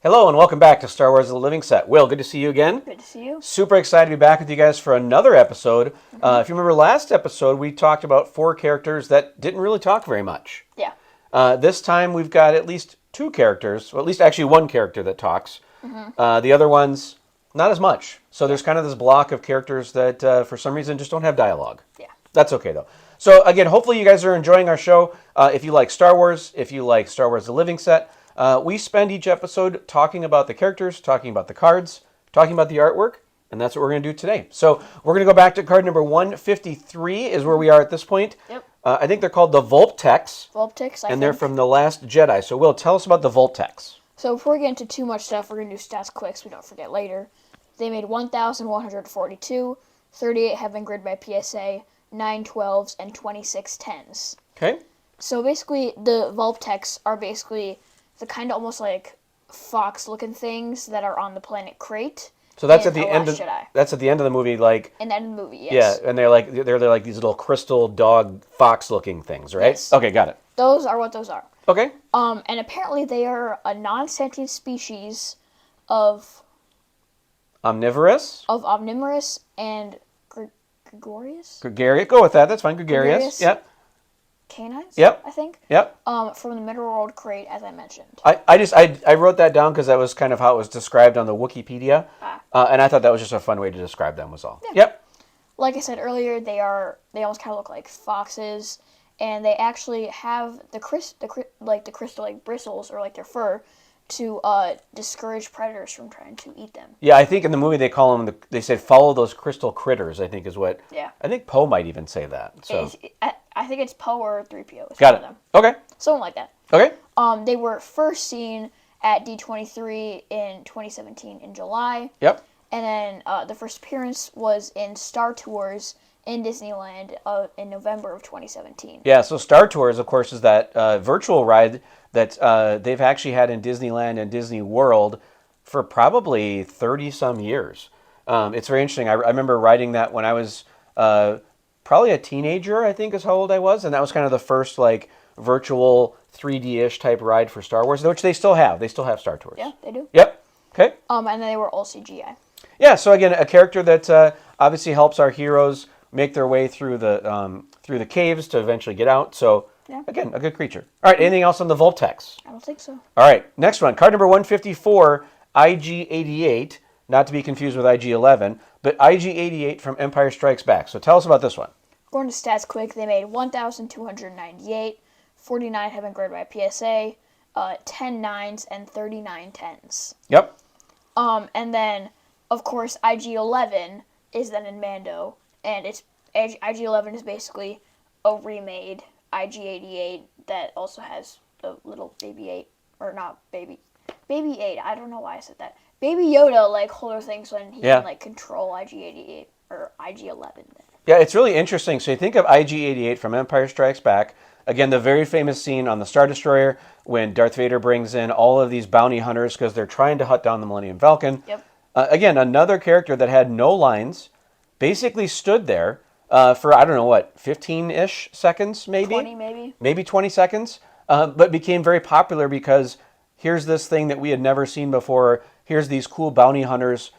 Hello and welcome back to Star Wars: The Living Set. Will, good to see you again. Good to see you. Super excited to be back with you guys for another episode. If you remember last episode, we talked about 4 characters that didn't really talk very much. Yeah. This time we've got at least 2 characters, well, at least actually 1 character that talks. The other ones, not as much. So there's kind of this block of characters that for some reason just don't have dialogue. Yeah. That's okay though. So again, hopefully you guys are enjoying our show. If you like Star Wars, if you like Star Wars: The Living Set, we spend each episode talking about the characters, talking about the cards, talking about the artwork, and that's what we're going to do today. So we're going to go back to card number 153 is where we are at this point. Yep. I think they're called the Vulptex. Vulptex, I think. They're from The Last Jedi. So Will, tell us about the Vulptex. So before we get into too much stuff, we're going to do stats quick so we don't forget later. They made 1,142, 38 have been grid by PSA, 9 12s, and 26 10s. Okay. So basically, the Vulptex are basically the kind of almost like fox-looking things that are on the planet Crate. So that's in at the The end Last of Jedi. that's at the end of the movie, like In the end of the movie, yes. yeah, and they're like these little crystal dog fox looking things, right? Yes. Okay, got it. Those are what those are. Okay. And apparently they are a non-sentient species of Omnivorous, omnivorous and gregarious gregarious. Go with that. That's fine. Gregarious. Gregarious. Yep. canines. Yep. I think. Yep. From the Middle World Crate, as I mentioned. I wrote that down because that was kind of how it was described on the Wikipedia, and I thought that was just a fun way to describe them. Was all. Yeah. Yep. Like I said earlier, they almost kind of look like foxes, and they actually have the crystal like bristles or like their fur to discourage predators from trying to eat them. Yeah, I think in the movie they call them. They said follow those crystal critters. I think is what. Yeah. I think Poe might even say that. So. I think it's Poe or 3PO. Got it. Them. Okay. Something like that. Okay. They were first seen at D23 in 2017 in July. Yep. And then the first appearance was in Star Tours in Disneyland in November of 2017. Yeah, so Star Tours, of course, is that virtual ride that they've actually had in Disneyland and Disney World for probably 30-some years. It's very interesting. I remember riding that when I was probably a teenager, I think is how old I was, and that was kind of the first like virtual 3D-ish type ride for Star Wars, which they still have. They still have Star Tours. Yeah, they do. Yep. Okay. And then they were all CGI. Yeah, so again, a character that obviously helps our heroes make their way through the caves to eventually get out. So, yeah. Again, a good creature. All right, anything else on the Vulptex? I don't think so. All right, next one. Card number 154, IG-88, not to be confused with IG-11, but IG-88 from Empire Strikes Back. So tell us about this one. Going to stats quick, they made 1,298, 49 have been graded by PSA, 10 9s, and 39 10s. Yep. And then, of course, IG-11 is then in Mando, and IG-11 is basically a remade IG-88 that also has a little baby 8, or not baby 8, I don't know why I said that. Baby Yoda, like, holder things when he can, like, control IG-88, or IG-11. Yeah, it's really interesting. So you think of IG-88 from Empire Strikes Back. Again, the very famous scene on the Star Destroyer when Darth Vader brings in all of these bounty hunters because they're trying to hunt down the Millennium Falcon. Yep. Again, another character that had no lines, basically stood there for, I don't know what, 15-ish seconds maybe? 20 maybe. Maybe 20 seconds, but became very popular because here's this thing that we had never seen before. Here's these cool bounty hunters.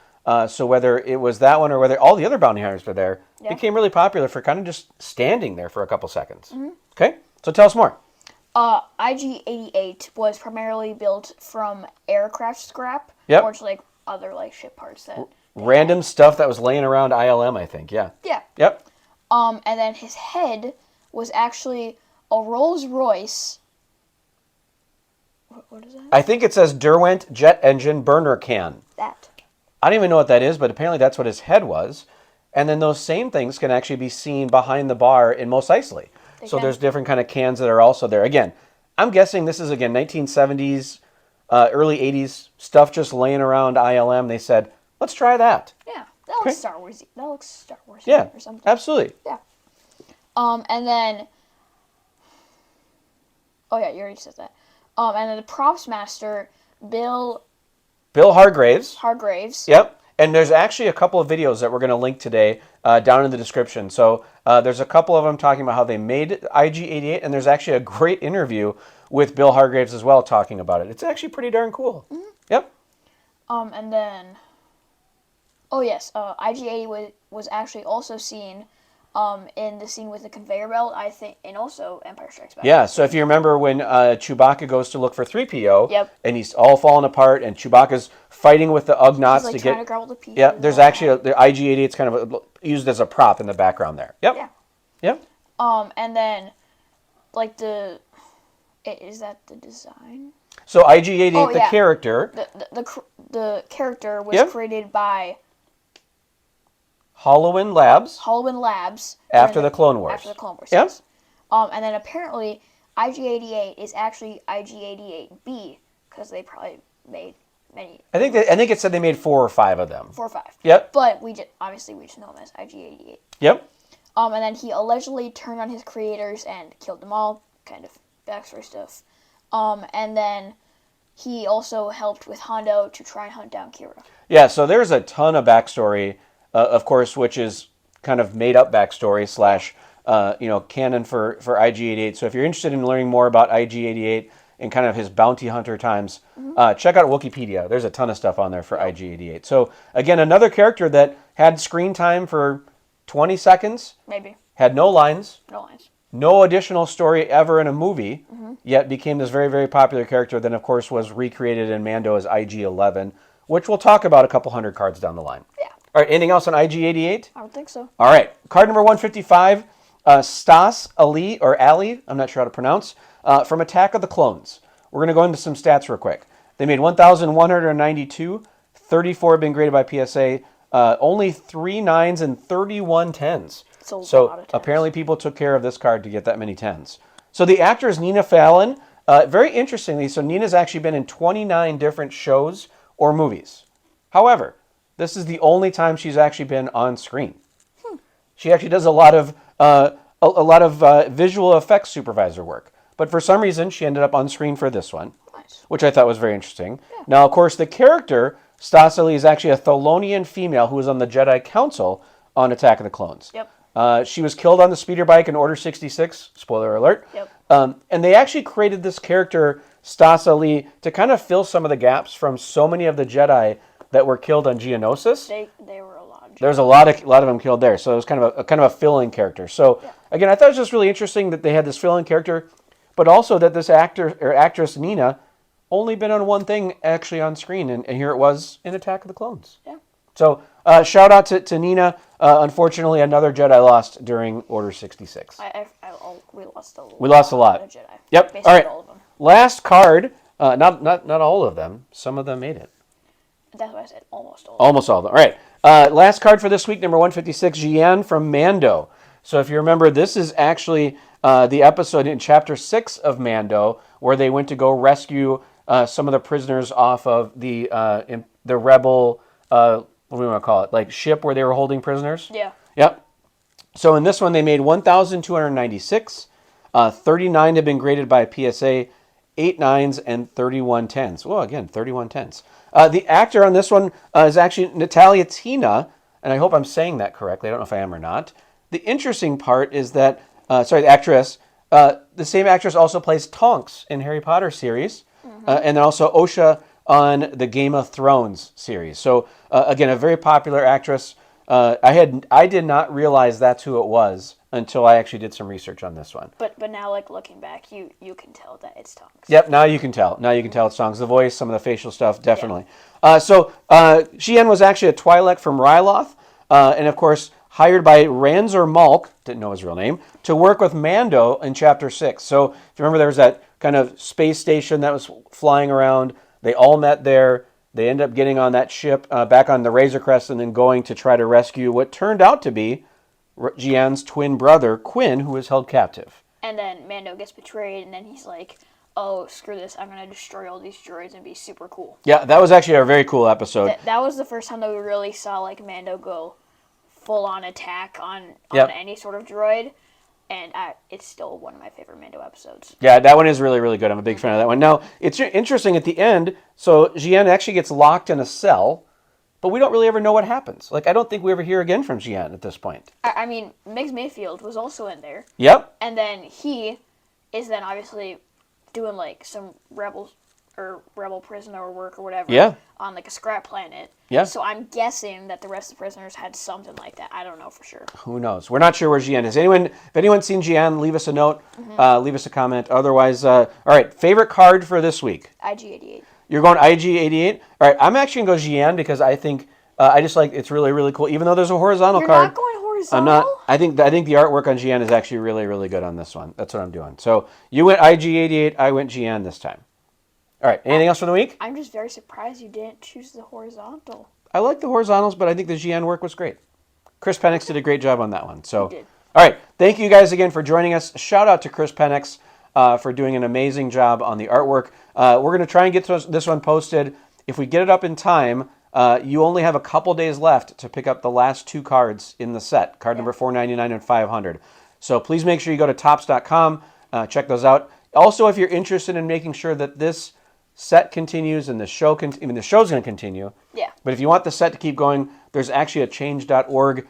So whether it was that one or whether all the other bounty hunters were there, yeah. Became really popular for kind of just standing there for a couple seconds. Mm-hmm. Okay, so tell us more. IG-88 was primarily built from aircraft scrap, yep. or just like other like ship parts that random stuff that was laying around ILM, I think. Yeah. Yeah. Yep. And then his head was actually a Rolls Royce. What is that? I think it says Derwent jet engine burner can. That. I don't even know what that is, but apparently that's what his head was. And then those same things can actually be seen behind the bar in Mos Eisley. So there's different kind of cans that are also there. Again, I'm guessing this is, again, 1970s, early 80s stuff just laying around ILM. They said, let's try that. Yeah, that looks Star Wars. That looks Star Wars. Yeah, or something. Absolutely. Yeah. And then, oh yeah, you already said that. And then the props master, Bill Hargreaves. Yep. And there's actually a couple of videos that we're going to link today down in the description. So there's a couple of them talking about how they made IG-88, and there's actually a great interview with Bill Hargreaves as well talking about it. It's actually pretty darn cool. Yep. And then, oh yes, IG-88 was actually also seen in the scene with the conveyor belt, I think, and also Empire Strikes Back. Yeah, so if you remember when Chewbacca goes to look for 3PO, Yep. and he's all falling apart, and Chewbacca's fighting with the Ugnaughts He's like to trying get... to grab all the pieces. Yeah, there's actually the IG-88's kind of used as a prop in the background there. Yep. Yeah. Yep. And then, like is that the design? So IG-88, Oh, the yeah. character, The character was Yep. created by Halloween Labs, Halloween Labs after the Clone Wars. After the Clone Wars, Yep. yes. And then apparently IG-88 is actually IG-88B because they probably made many. I think it said they made 4 or 5 of them. 4 or 5. Yep. But we just know him as IG-88. Yep. And then he allegedly turned on his creators and killed them all. Kind of backstory stuff. And then he also helped with Hondo to try and hunt down Kira. Yeah, so there's a ton of backstory, of course, which is kind of made up backstory / canon for IG-88. So if you're interested in learning more about IG-88 and kind of his bounty hunter times, check out Wikipedia. There's a ton of stuff on there for IG-88. So again, another character that had screen time for 20 seconds, Maybe. had no lines, No lines. no additional story ever in a movie, yet became this very, very popular character. Then, of course, was recreated in Mando as IG-11, which we'll talk about a couple hundred cards down the line. Yeah. All right, anything else on IG-88? I don't think so. All right, card number 155, Stass, Allie, I'm not sure how to pronounce, from Attack of the Clones. We're going to go into some stats real quick. They made 1,192, 34 have been graded by PSA, only 3 9s and 31 10s. It's a lot of So 10s. apparently people took care of this card to get that many 10s. So the actor is Nina Fallon. Very interestingly, so Nina's actually been in 29 different shows or movies. However, this is the only time she's actually been on screen. She actually does a lot of visual effects supervisor work. But for some reason, she ended up on screen for this one, Nice. which I thought was very interesting. Yeah. Now, of course, the character, Stass is actually a Thelonian female who was on the Jedi Council on Attack of the Clones. Yep. She was killed on the speeder bike in Order 66. Spoiler alert. Yep. And they actually created this character, Stass, to kind of fill some of the gaps from so many of the Jedi that were killed on Geonosis. They were a lot. There's a lot of them killed there, so it was kind of a fill-in character. So again, I thought it was just really interesting that they had this fill-in character, but also that this actor or actress Nina only been on one thing actually on screen, and here it was in Attack of the Clones. Yeah. So shout out to Nina. Unfortunately, another Jedi lost during Order 66. We lost a lot. We lost a lot. Of Jedi. Yep. Basically All right. all of them. Last card. Not all of them. Some of them made it. That's why I said almost all. Almost all of them. All right. Last card for this week, number 156, Jian from Mando. So if you remember, this is actually the episode in Chapter 6 of Mando where they went to go rescue some of the prisoners off of the rebel, what do we want to call it, like ship where they were holding prisoners? Yeah. Yep. So in this one, they made 1,296. 39 have been graded by PSA, 8 9s and 31 10s. Well, again, 31 10s. The actor on this one is actually Natalia Tina, and I hope I'm saying that correctly. I don't know if I am or not. The interesting part is that, the actress, the same actress also plays Tonks in Harry Potter series, and then also Osha on the Game of Thrones series. So again, a very popular actress. I did not realize that's who it was until I actually did some research on this one. But now, like looking back, you can tell that it's Tonks. Yep, now you can tell. Now you can tell it's Tonks. The voice, some of the facial stuff, definitely. Yeah. Xi'an was actually a Twi'lek from Ryloth, and of course hired by Ranzor Malk, didn't know his real name, to work with Mando in Chapter 6. So if you remember, there was that kind of space station that was flying around. They all met there. They ended up getting on that ship back on the Razor Crest and then going to try to rescue what turned out to be Jian's twin brother, Quinn, who was held captive. And then Mando gets betrayed, and then he's like, oh, screw this, I'm going to destroy all these droids and be super cool. Yeah, that was actually a very cool episode. That was the first time that we really saw like Mando go full-on attack on any sort of droid. And it's still one of my favorite Mando episodes. Yeah, that one is really, really good. I'm a big fan of that one. Now, it's interesting at the end, so Jian actually gets locked in a cell, but we don't really ever know what happens. Like, I don't think we ever hear again from Jian at this point. I mean, Miggs Mayfield was also in there. Yep. And then he is then obviously doing like some rebel prisoner work or whatever. Yeah. On like a scrap planet. Yeah. So I'm guessing that the rest of the prisoners had something like that. I don't know for sure. Who knows? We're not sure where Jian is. If anyone's seen Jian, leave us a note. Leave us a comment. Otherwise, all right. Favorite card for this week? IG-88. You're going IG-88. All right. I'm actually gonna go Jian because I think I just like it's really really cool. Even though there's a horizontal You're card. not going horizontal? I'm not. I think the artwork on Jian is actually really really good on this one. That's what I'm doing. So you went IG-88. I went Jian this time. All right. Anything else for the week? I'm just very surprised you didn't choose the horizontal. I like the horizontals, but I think the Jian work was great. Chris Penix did a great job on that one. So, He did. all right. Thank you guys again for joining us. Shout out to Chris Penix for doing an amazing job on the artwork. We're going to try and get this one posted. If we get it up in time, you only have a couple days left to pick up the last 2 cards in the set, card number 499 and 500. So please make sure you go to Topps.com, check those out. Also, if you're interested in making sure that this set continues and the show the show's going to continue. Yeah. But if you want the set to keep going, there's actually a change.org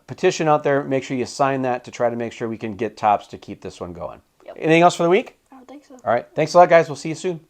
petition out there. Make sure you sign that to try to make sure we can get Topps to keep this one going. Yep. Anything else for the week? I don't think so. All right. Thanks a lot, guys. We'll see you soon.